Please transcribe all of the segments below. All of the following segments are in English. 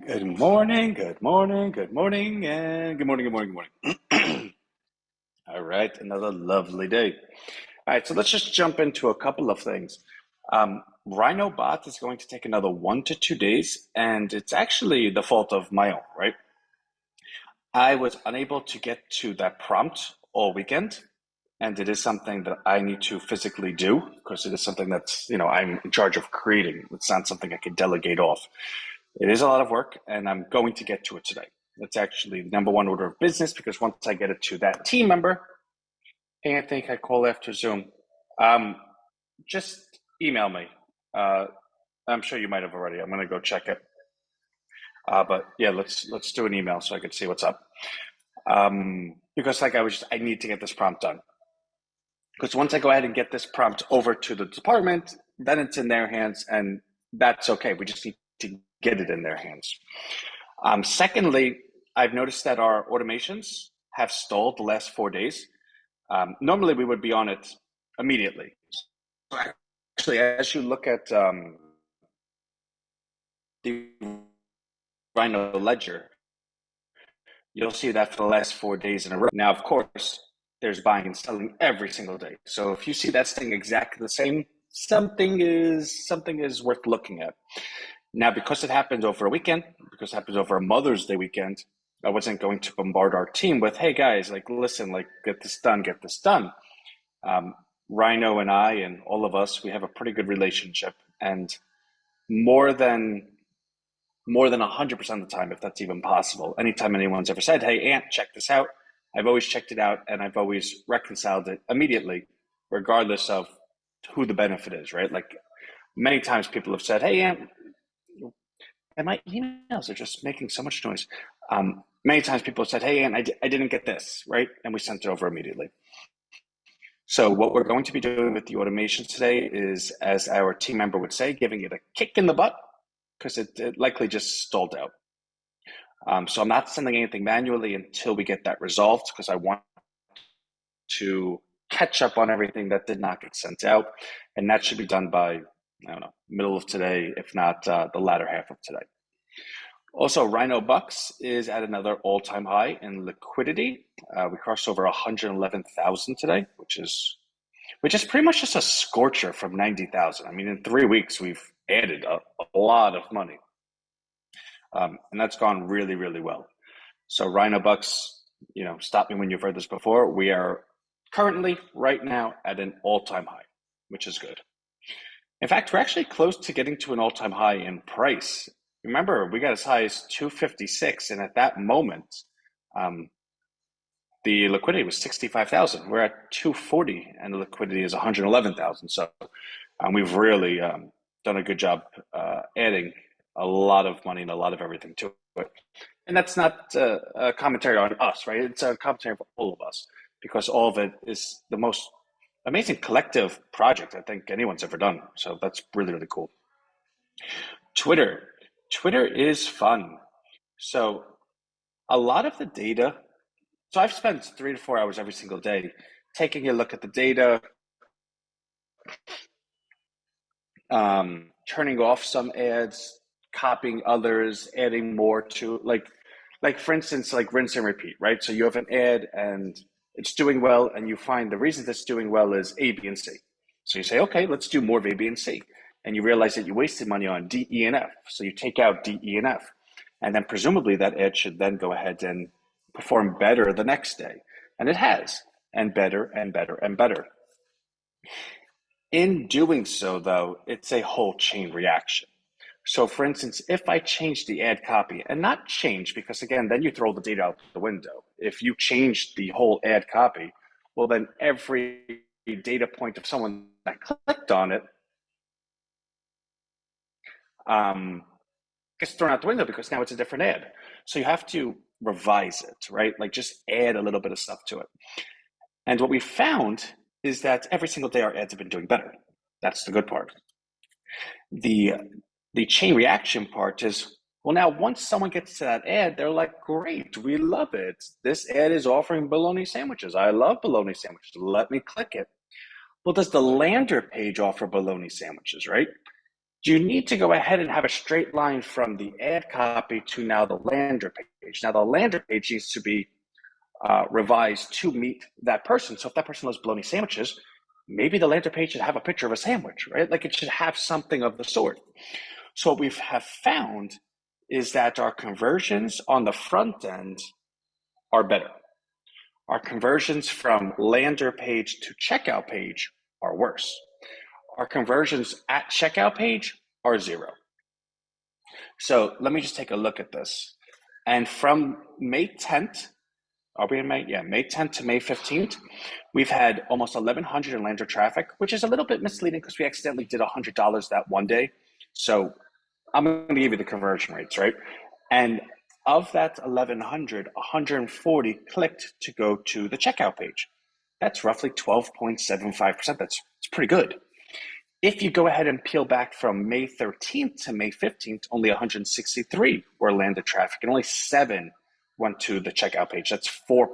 Good morning, good morning, good morning, and good morning, good morning, good morning. All right, another lovely day. All right, so let's just jump into a couple of things. Rhino bot is going to take another 1 to 2 days, and it's actually the fault of my own, right? I was unable to get to that prompt all weekend, and it is something that I need to physically do because it is something that's, I'm in charge of creating. It's not something I can delegate off. It is a lot of work, and I'm going to get to it today. That's actually the number one order of business because once I get it to that team member, hey, I think I call after Zoom. Um, just email me. Uh, I'm sure you might have already. I'm going to go check it. But yeah, let's do an email so I can see what's up. Because I need to get this prompt done. Because once I go ahead and get this prompt over to the department, then it's in their hands, and that's okay. We just need to get it in their hands. Secondly, I've noticed that our automations have stalled the last 4 days. Normally, we would be on it immediately. So actually, as you look at the Rhino ledger, you'll see that for the last 4 days in a row. Now, of course, there's buying and selling every single day. So if you see that staying exactly the same, something is worth looking at. Now, because it happened over a weekend, because it happened over a Mother's Day weekend, I wasn't going to bombard our team with, hey guys, listen, get this done, get this done. Rhino and I and all of us, we have a pretty good relationship, and more than 100% of the time, if that's even possible, anytime anyone's ever said, hey, Ant, check this out, I've always checked it out and I've always reconciled it immediately, regardless of who the benefit is, right? Like many times people have said, hey, Ant, and my emails are just making so much noise. Many times people have said, hey, Ant, I didn't get this, right? And we sent it over immediately. So what we're going to be doing with the automation today is, as our team member would say, giving it a kick in the butt because it likely just stalled out. So I'm not sending anything manually until we get that resolved because I want to catch up on everything that did not get sent out. And that should be done by, I don't know, middle of today, if not the latter half of today. Also, Rhino Bucks is at another all-time high in liquidity. We crossed over 111,000 today, which is pretty much just a scorcher from 90,000. I mean, in 3 weeks, we've added a lot of money. And that's gone really, really well. So Rhino Bucks, stop me when you've heard this before. We are currently, right now, at an all-time high, which is good. In fact, we're actually close to getting to an all-time high in price. Remember, we got as high as 256, and at that moment, the liquidity was 65,000. We're at 240, and the liquidity is 111,000. So we've really done a good job adding a lot of money and a lot of everything to it. And that's not a commentary on us, right? It's a commentary for all of us because all of it is the most amazing collective project I think anyone's ever done. So that's really, really cool. Twitter. Twitter is fun. So a lot of the data, so I've spent 3 to 4 hours every single day taking a look at the data, turning off some ads, copying others, adding more to like for instance, like rinse and repeat, right? So you have an ad and it's doing well, and you find the reason that's doing well is A, B, and C. So you say, okay, let's do more of A, B, and C. And you realize that you wasted money on D, E, and F. So you take out D, E, and F. And then presumably that ad should then go ahead and perform better the next day. And it has, and better and better and better. In doing so, though, it's a whole chain reaction. So for instance, if I change the ad copy, and not change, because again, then you throw the data out the window. If you change the whole ad copy, well, then every data point of someone that clicked on it gets thrown out the window because now it's a different ad. So you have to revise it, right? Like just add a little bit of stuff to it. And what we found is that every single day our ads have been doing better. That's the good part. The chain reaction part is, well, now once someone gets to that ad, they're like, great, we love it. This ad is offering bologna sandwiches. I love bologna sandwiches. Let me click it. Well, does the lander page offer bologna sandwiches, right? you need to go ahead and have a straight line from the ad copy to now the lander page. Now, the lander page needs to be revised to meet that person. So if that person loves bologna sandwiches, maybe the lander page should have a picture of a sandwich, right? Like it should have something of the sort. So what we have found is that our conversions on the front end are better. Our conversions from lander page to checkout page are worse. Our conversions at checkout page are 0. So let me just take a look at this. And from May 10th, are we in May? Yeah, May 10th to May 15th, we've had almost 1,100 in lander traffic, which is a little bit misleading because we accidentally did $100 that one day. So I'm going to give you the conversion rates, right? And of that 1,100, 140 clicked to go to the checkout page. That's roughly 12.75%. That's pretty good. If you go ahead and peel back from May 13th to May 15th, only 163 were landed traffic and only 7 went to the checkout page. That's 4%,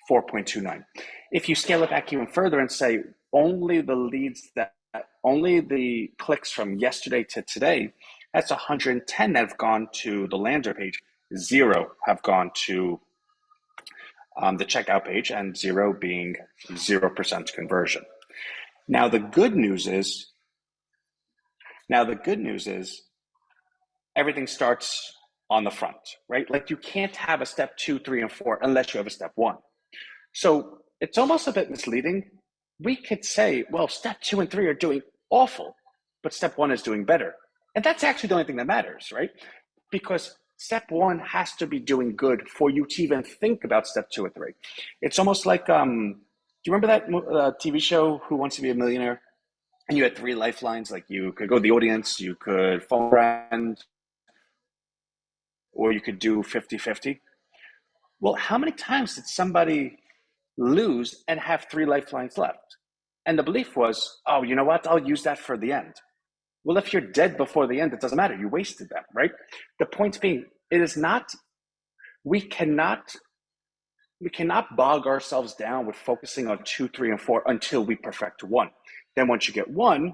4.29. If you scale it back even further and say only the clicks from yesterday to today, that's 110 that have gone to the lander page, 0 have gone to the checkout page, and 0 being 0% conversion. Now the good news is everything starts on the front, right? Like you can't have a step 2, 3, and 4 unless you have a step 1. So it's almost a bit misleading. We could say, well, step 2 and 3 are doing awful, but step 1 is doing better. And that's actually the only thing that matters, right? Because step 1 has to be doing good for you to even think about step 2 or 3. It's almost like, do you remember that TV show, Who Wants to Be a Millionaire? And you had 3 lifelines, like you could go to the audience, you could phone a friend, or you could do 50-50. Well, how many times did somebody lose and have 3 lifelines left? And the belief was, oh, you know what? I'll use that for the end. Well, if you're dead before the end, it doesn't matter. You wasted them, right? The point being, it is not, we cannot bog ourselves down with focusing on 2, 3, and 4 until we perfect 1. Then once you get 1,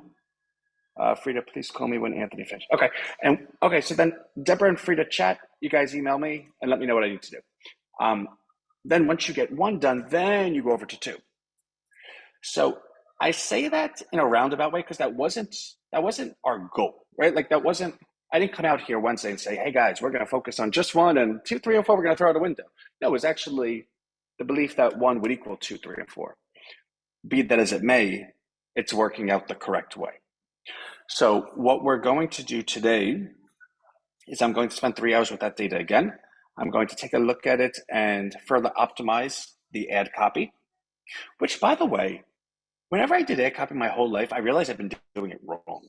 Frida, please call me when Anthony finishes. Okay, so then Deborah and Frida chat. You guys email me and let me know what I need to do. Then once you get 1 done, then you go over to 2. So I say that in a roundabout way because that wasn't our goal, right? Like I didn't come out here Wednesday and say, hey guys, we're going to focus on just 1, and 2, 3, and 4 we're going to throw out a window. No, it was actually the belief that 1 would equal 2, 3, and 4. Be that as it may, it's working out the correct way. So what we're going to do today is I'm going to spend 3 hours with that data again. I'm going to take a look at it and further optimize the ad copy, which, by the way, whenever I did ad copy my whole life, I realized I've been doing it wrong.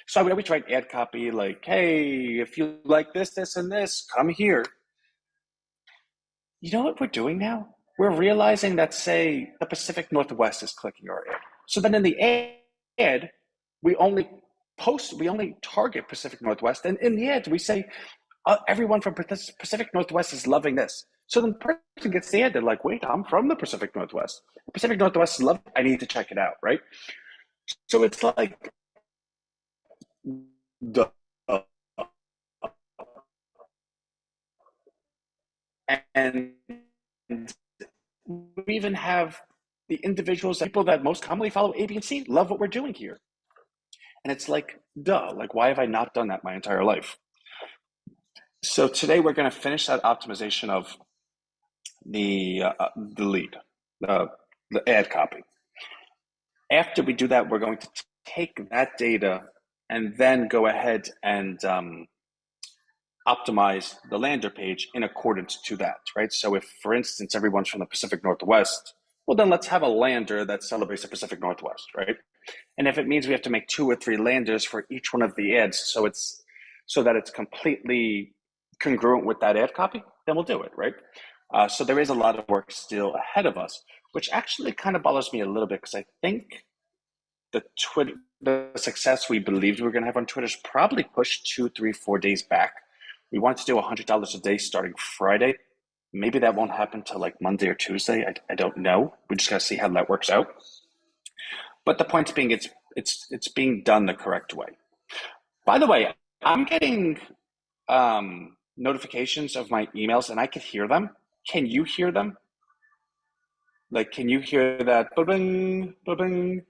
So I would always write ad copy like, hey, if you like this, this, and this, come here. You know what we're doing now? We're realizing that, say, the Pacific Northwest is clicking our ad. So then in the ad, we only target Pacific Northwest. And in the ad, we say, everyone from Pacific Northwest is loving this. So then the person gets the ad. They're like, wait, I'm from the Pacific Northwest. The Pacific Northwest is loving it. I need to check it out, right? So it's like, duh. And we even have the individuals, people that most commonly follow A, B, and C, love what we're doing here. And it's like, duh, like, why have I not done that my entire life? So today we're going to finish that optimization of the lead, the ad copy. After we do that, we're going to take that data and then go ahead and optimize the lander page in accordance to that, right? So if, for instance, everyone's from the Pacific Northwest, well, then let's have a lander that celebrates the Pacific Northwest, right? And if it means we have to make 2 or 3 landers for each one of the ads, so that it's completely congruent with that ad copy, then we'll do it, right? So there is a lot of work still ahead of us, which actually kind of bothers me a little bit because I think the success we believed we were going to have on Twitter is probably pushed 2, 3, 4 days back. We want to do $100 a day starting Friday. Maybe that won't happen till like Monday or Tuesday. I don't know. We just got to see how that works out. But the point being, it's being done the correct way. By the way, I'm getting notifications of my emails and I could hear them. Can you hear them? Like, can you hear that? Ba-bing, ba-bing?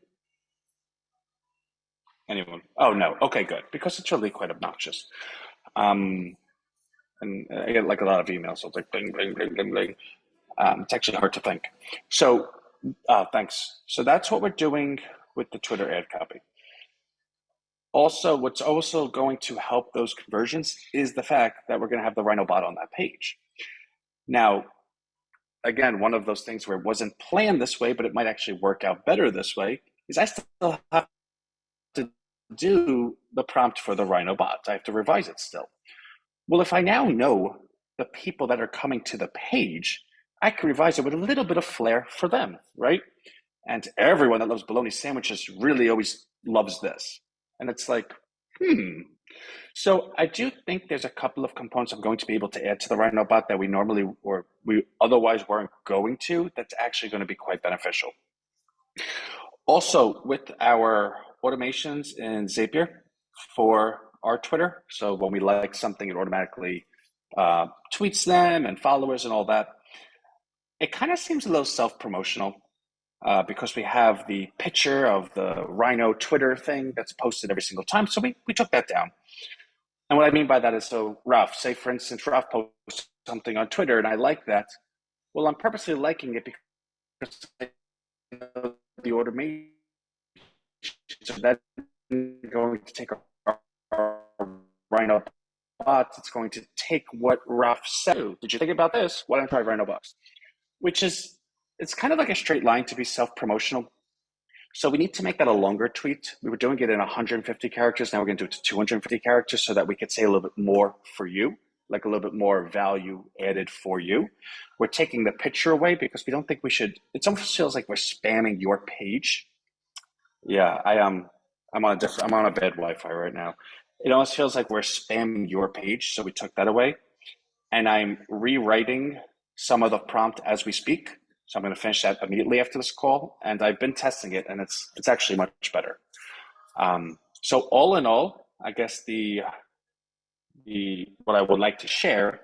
Anyone? Oh, no. Okay, good. Because it's really quite obnoxious. Um, and I get like a lot of emails. So it's like bling, bling, bling, bling, bling. It's actually hard to think. So, thanks. So that's what we're doing with the Twitter ad copy. Also, what's also going to help those conversions is the fact that we're going to have the Rhino bot on that page. Now, again, one of those things where it wasn't planned this way, but it might actually work out better this way, is I still have to do the prompt for the Rhino bot. I have to revise it still. Well, if I now know the people that are coming to the page, I can revise it with a little bit of flair for them, right? And everyone that loves bologna sandwiches really always loves this. And it's like, hmm. So I do think there's a couple of components I'm going to be able to add to the Rhino bot that we normally or we otherwise weren't going to. That's actually going to be quite beneficial. Also, with our automations in Zapier for our Twitter, so when we like something, it automatically tweets them and followers and all that. It kind of seems a little self-promotional because we have the picture of the Rhino Twitter thing that's posted every single time. So we took that down. And what I mean by that is, so Ralph, say for instance, Ralph posts something on Twitter and I like that. Well, I'm purposely liking it because I know the automation. So that's going to take our Rhino bot. It's going to take what Ralph said. Did you think about this? Why don't I try Rhino bots? Which is, it's kind of like a straight line to be self-promotional. So we need to make that a longer tweet. We were doing it in 150 characters. Now we're going to do it to 250 characters so that we could say a little bit more for you, like a little bit more value added for you. We're taking the picture away because we don't think we should. It almost feels like we're spamming your page. Yeah, I'm on a bad Wi-Fi right now. It almost feels like we're spamming your page, so we took that away. And I'm rewriting some of the prompt as we speak. So I'm going to finish that immediately after this call. And I've been testing it, and it's actually much better. So all in all, I guess the what I would like to share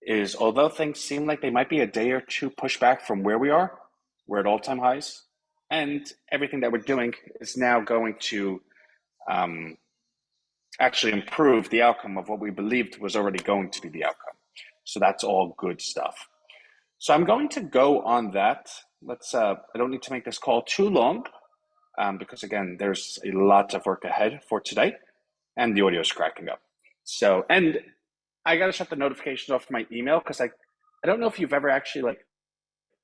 is, although things seem like they might be a day or two pushback from where we are, we're at all-time highs, and everything that we're doing is now going to um, actually improve the outcome of what we believed was already going to be the outcome. So that's all good stuff. So I'm going to go on that. I don't need to make this call too long because again, there's a lot of work ahead for today and the audio is cracking up. So, and I got to shut the notifications off my email because I don't know if you've ever actually like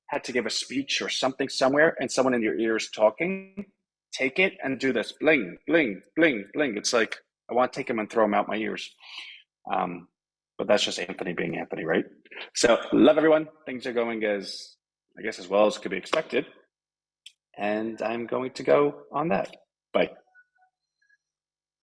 had to give a speech or something somewhere and someone in your ear is talking, take it and do this bling, bling, bling, bling. It's like, I want to take them and throw them out my ears. Um, but that's just Anthony being Anthony, right? So love everyone. Things are going I guess as well as could be expected. And I'm going to go on that. Bye.